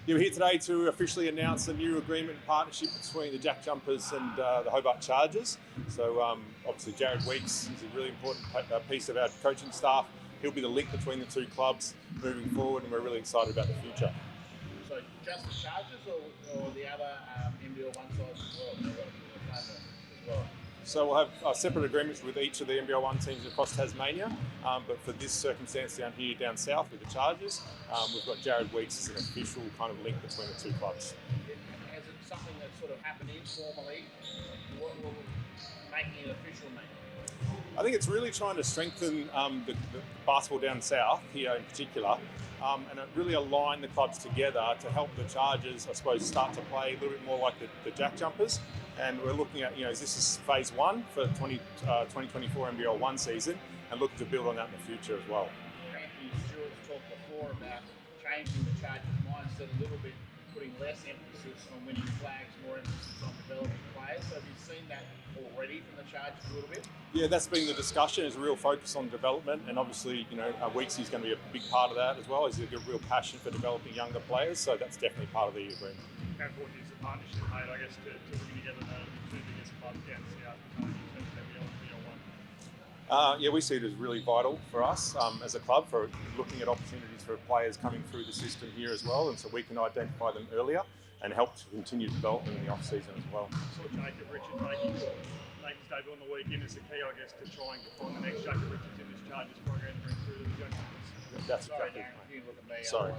Yeah, we're here today to officially announce a new agreement and partnership between the JackJumpers and the Hobart Chargers. So obviously Jared Weeks is a really important piece of our coaching staff. He'll be the link between the two clubs moving forward, and we're really excited about the future. So just the Chargers or the other NBL one sides as well? They've got as well. So we'll have separate agreements with each of the NBL 1 teams across Tasmania, but for this circumstance down south with the Chargers, we've got Jared Weeks as an official kind of link between the two clubs. Has it something that sort of happened informally? What will making it official mean? I think it's really trying to strengthen the basketball down south here in particular, and it really align the clubs together to help the Chargers, I suppose, start to play a little bit more like the JackJumpers. And we're looking at, this is phase one for 2024 NBL 1 season, and looking to build on that in the future as well. Anthony Stewart's talked before about changing the Chargers' mindset a little bit, putting less emphasis on winning flags, more emphasis on developing players. So have you seen that already from the Chargers a little bit? Yeah, that's been the discussion. There's a real focus on development, and obviously, Weeksy's going to be a big part of that as well. He's got a real passion for developing younger players, so that's definitely part of the agreement. How important is the partnership made, I guess, to bring together the two biggest clubs down south in terms of NBL 1? Yeah, we see it as really vital for us as a club for looking at opportunities for players coming through the system here as well, and so we can identify them earlier and help to continue development in the off-season as well. So Jacob Richards making his debut on the weekend is the key, I guess, to trying to find the next Jacob Richards in this Chargers program to bring through the JackJumpers. That's Sorry, exactly Darren, you look at me. Sorry.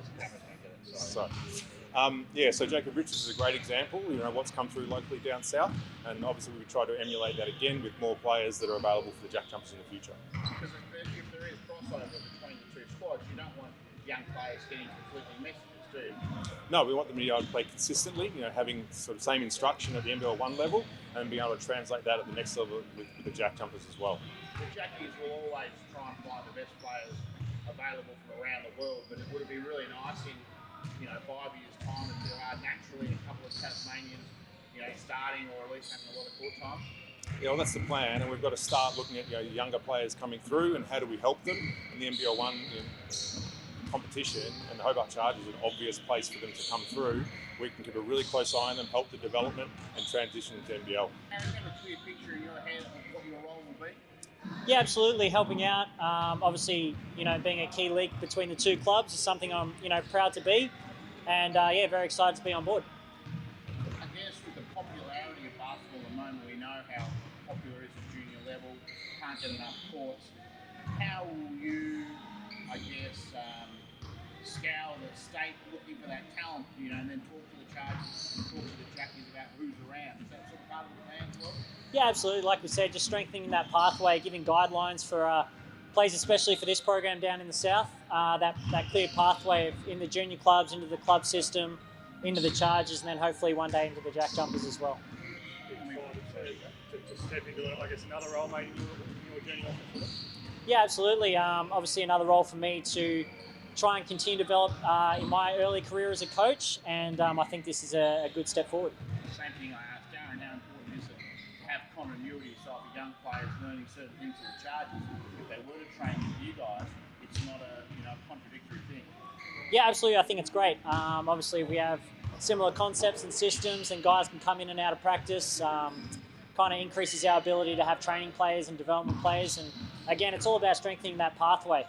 So Jacob Richards is a great example, what's come through locally down south, and obviously we try to emulate that again with more players that are available for the JackJumpers in the future. Because if there is crossover between the two squads, you don't want young players getting completely messages, do you? No, we want them to be able to play consistently, having sort of same instruction at the NBL 1 level and being able to translate that at the next level with the JackJumpers as well. The Jackies will always try and find the best players available from around the world, but it would be really nice in 5 years' time if there are naturally a couple of Tasmanians, starting or at least having a lot of court time. Yeah, well, that's the plan, and we've got to start looking at younger players coming through and how do we help them in the NBL 1 competition, and the Hobart Chargers is an obvious place for them to come through. We can keep a really close eye on them, help the development and transition into NBL. Have you got a clear picture in your head of what your role will be? Yeah, absolutely, helping out. Obviously, being a key link between the two clubs is something I'm, proud to be, and very excited to be on board. I guess with the popularity of basketball at the moment, we know how popular it is at junior level, can't get enough courts. How will you, scour the state looking for that talent, and then talk to the Chargers, talk to the Jackies about who's around? Is that sort of part of the plan as well? Yeah, absolutely. Like we said, just strengthening that pathway, giving guidelines for players, especially for this program down in the south. That clear pathway in the junior clubs, into the club system, into the Chargers, and then hopefully one day into the JackJumpers as well. To step into, another role maybe in your journey on the foot? Yeah, absolutely. Obviously, another role for me to try and continue to develop in my early career as a coach, and I think this is a good step forward. Same thing I asked Darren, how important is it to have continuity, so if a young player is learning certain things to the Chargers, if they were to train with you guys, it's not a contradictory thing. Yeah, absolutely. I think it's great. Obviously, we have similar concepts and systems, and guys can come in and out of practice. Kind of increases our ability to have training players and development players, and again, it's all about strengthening that pathway.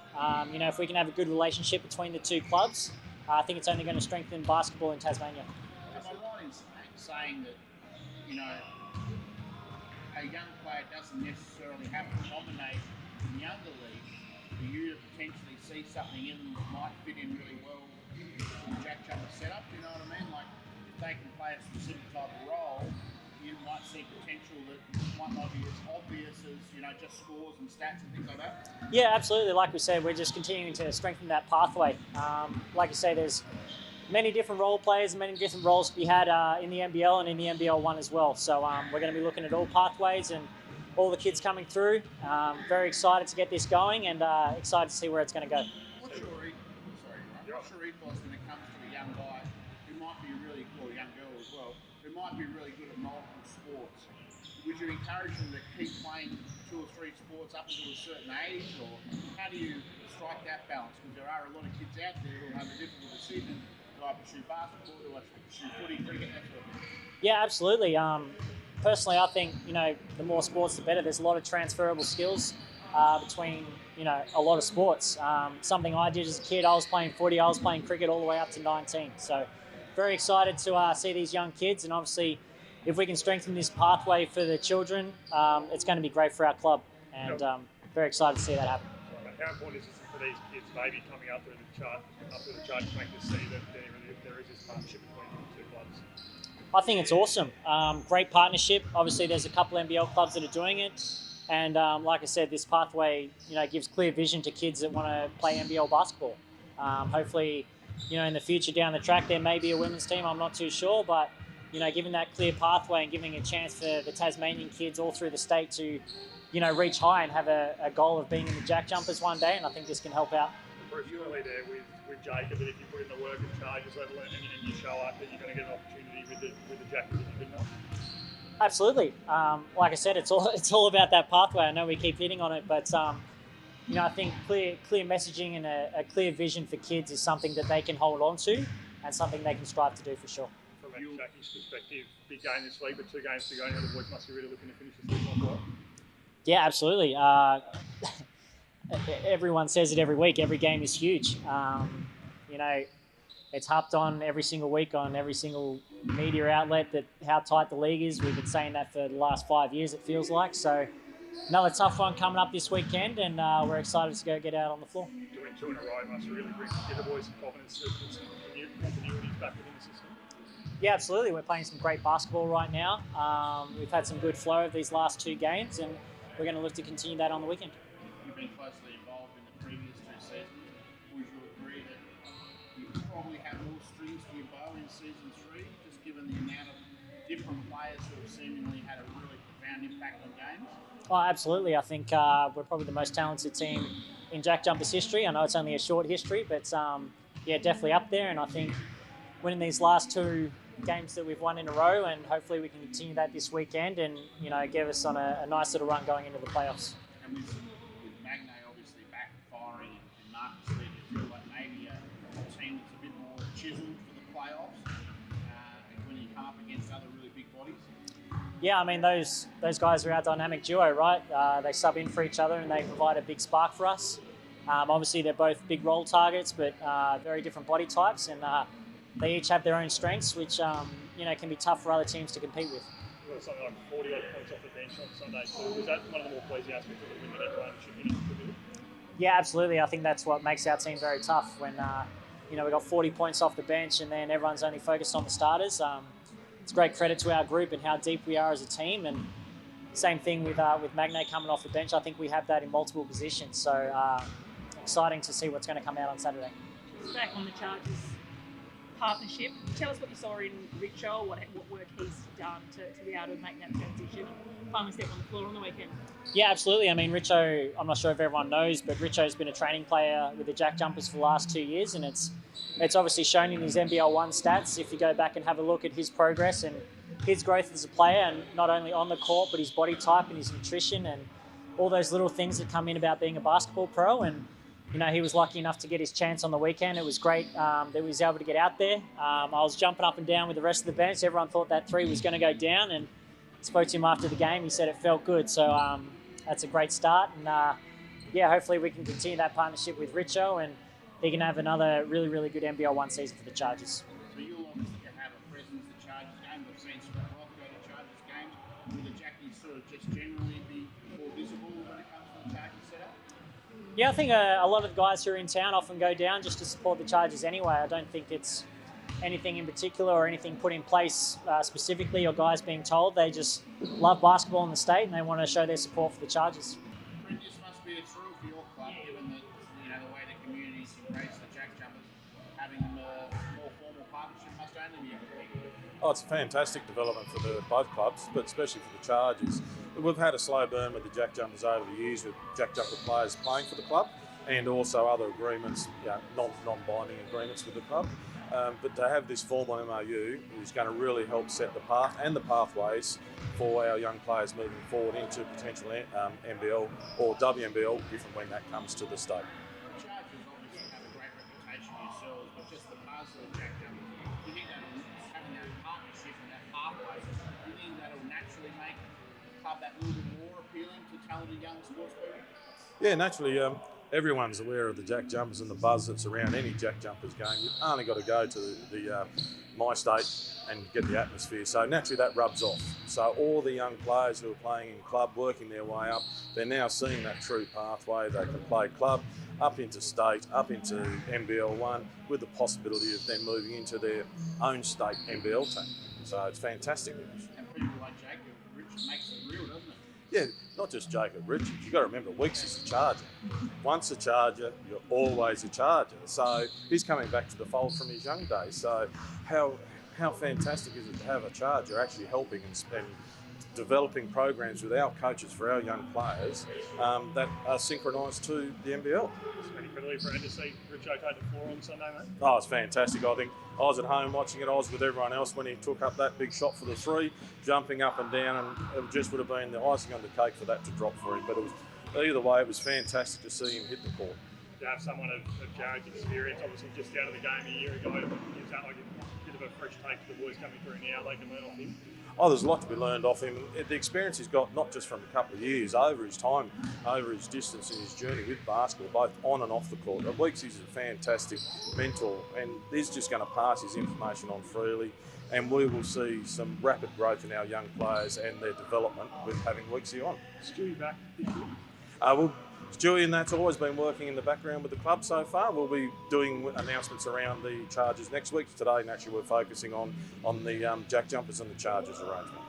If we can have a good relationship between the two clubs, I think it's only going to strengthen basketball in Tasmania. Am I right in saying that a young player doesn't necessarily have to dominate in the younger league for you to potentially see something in them that might fit in really well in the JackJumper setup? Do you know what I mean? Like, if they can play a specific type of role, you might see potential that might not be as obvious as just scores and stats and things like that. Yeah, absolutely. Like we said, we're just continuing to strengthen that pathway. Like you say, there's many different role players, many different roles to be had in the NBL and in the NBL 1 as well. So we're going to be looking at all pathways and all the kids coming through. Very excited to get this going, and excited to see where it's going to go. What's your ethos when it comes to a young guy who might be really, or young girl as well, who might be really good at multiple sports? Would you encourage them to keep playing 2 or 3 sports up until a certain age, or how do you strike that balance? Because there are a lot of kids out there who have a difficult decision Do I pursue basketball? Do I pursue footy, cricket, that sort of thing? Yeah, absolutely. Personally, I think the more sports, the better. There's a lot of transferable skills between a lot of sports. Something I did as a kid, I was playing footy, I was playing cricket all the way up to 19. So very excited to see these young kids, and obviously, if we can strengthen this pathway for the children, it's going to be great for our club, and very excited to see that happen. How important is it for these kids maybe coming up through the chart to make to see that there is this partnership between the two clubs? I think it's awesome. Great partnership. Obviously, there's a couple NBL clubs that are doing it. And like I said, this pathway, gives clear vision to kids that want to play NBL basketball. Hopefully, in the future down the track, there may be a women's team. I'm not too sure, but giving that clear pathway and giving a chance for the Tasmanian kids all through the state to, reach high and have a goal of being in the JackJumpers one day. And I think this can help out. Proof early there with Jacob that if you put in the work at charges level and you show up, that you're going to get an opportunity with the Jackers if you're good enough. Absolutely. Like I said, it's all about that pathway. I know we keep hitting on it, but I think clear messaging and a clear vision for kids is something that they can hold on to and something they can strive to do for sure. From a Jackie's perspective, big game this week, but 2 games to go, and the other boys must be really looking to finish the season off well. Yeah, absolutely. Everyone says it every week. Every game is huge. It's harped on every single week on every single media outlet that how tight the league is. We've been saying that for the last 5 years, it feels like. So another tough one coming up this weekend, and we're excited to go get out on the floor. Doing 2 in a row must really give the boys some confidence that continuity's back within the system. Yeah, absolutely. We're playing some great basketball right now. We've had some good flow of these last 2 games, and we're going to look to continue that on the weekend. You've been closely involved in the previous 2 seasons. Would you agree that you probably have more strings to your bow in season 3, just given the amount of different players who have seemingly had a really profound impact on games? Oh, absolutely. I think we're probably the most talented team in JackJumpers history. I know it's only a short history, but definitely up there. And I think winning these last 2 games that we've won in a row, and hopefully we can continue that this weekend and get us on a nice little run going into the playoffs. And with Magne obviously back firing and Marcus Lee, do you feel like maybe a team that's a bit more chiseled for the playoffs when you come up against other really big bodies? Yeah, I mean those guys are our dynamic duo, right? They sub in for each other and they provide a big spark for us. Obviously they're both big role targets, but very different body types, and they each have their own strengths, which can be tough for other teams to compete with. You got something like 40 odd points off the bench on Sunday too. Was that one of the more pleasing aspects of the win that everyone should finish with? Yeah, absolutely. I think that's what makes our team very tough. When we got 40 points off the bench and then everyone's only focused on the starters. It's great credit to our group and how deep we are as a team. And same thing with Magne coming off the bench. I think we have that in multiple positions. So exciting to see what's going to come out on Saturday. Back on the Chargers partnership, tell us what you saw in Richo, what work he's done to be able to make that transition and finally step on the floor on the weekend. Yeah, absolutely. I mean, Richo, I'm not sure if everyone knows, but Richo's been a training player with the JackJumpers for the last 2 years, and it's obviously shown in his NBL 1 stats. If you go back and have a look at his progress and his growth as a player, and not only on the court, but his body type and his nutrition and all those little things that come in about being a basketball pro. And he was lucky enough to get his chance on the weekend. It was great that he was able to get out there. I was jumping up and down with the rest of the bench. Everyone thought that 3 was going to go down, and spoke to him after the game. He said it felt good. So that's a great start. And hopefully we can continue that partnership with Richo, and he can have another really, really good NBL 1 season for the Chargers. So you'll obviously have a presence at the Chargers game. We've seen Scott Roth go to Chargers games. Will the Jackies sort of just generally be more visible when it comes to the Chargers setup? Yeah, I think a lot of the guys who are in town often go down just to support the Chargers anyway. I don't think it's anything in particular or anything put in place specifically or guys being told. They just love basketball in the state and they want to show their support for the Chargers. Brent, this must be a thrill for your club, given that the way the community's embraced the JackJumpers. Having a more formal partnership must only be a good thing. Oh, it's a fantastic development for both clubs, but especially for the Chargers. We've had a slow burn with the JackJumpers over the years, with JackJumper players playing for the club, and also other agreements, non-binding agreements with the club. But to have this formal MOU is going to really help set the path and the pathways for our young players moving forward into potential NBL or WNBL, if and when that comes to the state. The Chargers obviously have a great reputation yourselves, but just the buzz of the JackJumpers naturally make the club that little bit more appealing to talented young sports people? Yeah, naturally, everyone's aware of the Jack Jumpers and the buzz that's around any Jack Jumpers game. You've only got to go to the My State and get the atmosphere. So naturally that rubs off. So all the young players who are playing in club, working their way up, they're now seeing that true pathway. They can play club, up into state, up into NBL1, with the possibility of them moving into their own state NBL team. So it's fantastic news. And people like Jacob Richard makes it real, doesn't it? Yeah, not just Jacob Richards. You've got to remember, Weeks is a Charger. Once a Charger, you're always a Charger. So he's coming back to the fold from his young days. So how fantastic is it to have a Charger actually helping and developing programs with our coaches for our young players that are synchronised to the NBL. It's been incredibly proud to see Richo take the floor on Sunday, mate. Oh, it's fantastic. I think I was at home watching it. I was with everyone else when he took up that big shot for the three, jumping up and down, and it just would have been the icing on the cake for that to drop for him. But it was, either way, it was fantastic to see him hit the court. To have someone of Jared's experience, obviously just out of the game a year ago, gives that like a bit of a fresh take to the boys coming through now. They can learn off him. Oh, there's a lot to be learned off him. The experience he's got, not just from a couple of years, over his time, over his distance in his journey with basketball, both on and off the court. Weeks is a fantastic mentor, and he's just going to pass his information on freely, and we will see some rapid growth in our young players and their development with having Weeksy on. Stewie back this year? Stewie and that's always been working in the background with the club so far. We'll be doing announcements around the Chargers next week. Today, naturally, we're focusing on the Jack Jumpers and the Chargers arrangement.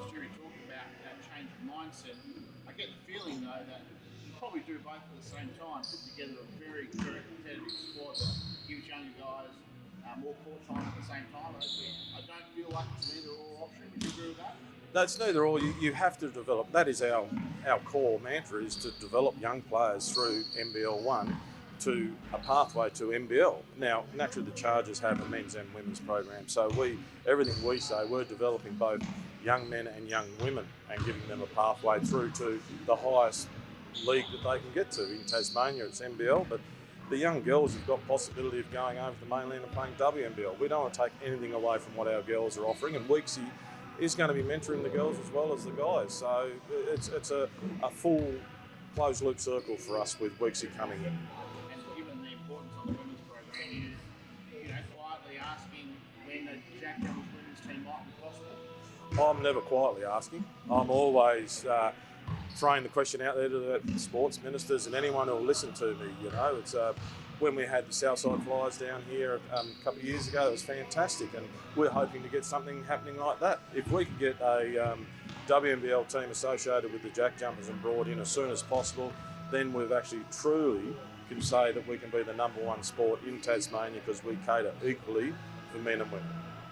Stewie talked about that change of mindset. I get the feeling, though, that you probably do both at the same time, put together a very, very competitive squad that gives younger guys more court time at the same time. I don't feel like it's an either-or option. Would you agree with that? That's neither or. You have to develop. That is our core mantra, is to develop young players through NBL1 to a pathway to NBL. Now, naturally, the Chargers have a men's and women's program, so everything we say, we're developing both young men and young women and giving them a pathway through to the highest league that they can get to. In Tasmania, it's NBL, but the young girls have got possibility of going over to the mainland and playing WNBL. We don't want to take anything away from what our girls are offering, and Weeksy is going to be mentoring the girls as well as the guys. So it's a full closed loop circle for us with Weeksy coming in. And given the importance of the women's program, quietly asking when the Jack Jumpers women's team might be possible? I'm never quietly asking. I'm always throwing the question out there to the sports ministers and anyone who will listen to me. It's when we had the Southside Flyers down here a couple of years ago, it was fantastic, and we're hoping to get something happening like that. If we could get a WNBL team associated with the Jack Jumpers and brought in as soon as possible, then we've actually truly can say that we can be the #1 sport in Tasmania, because we cater equally for men and women.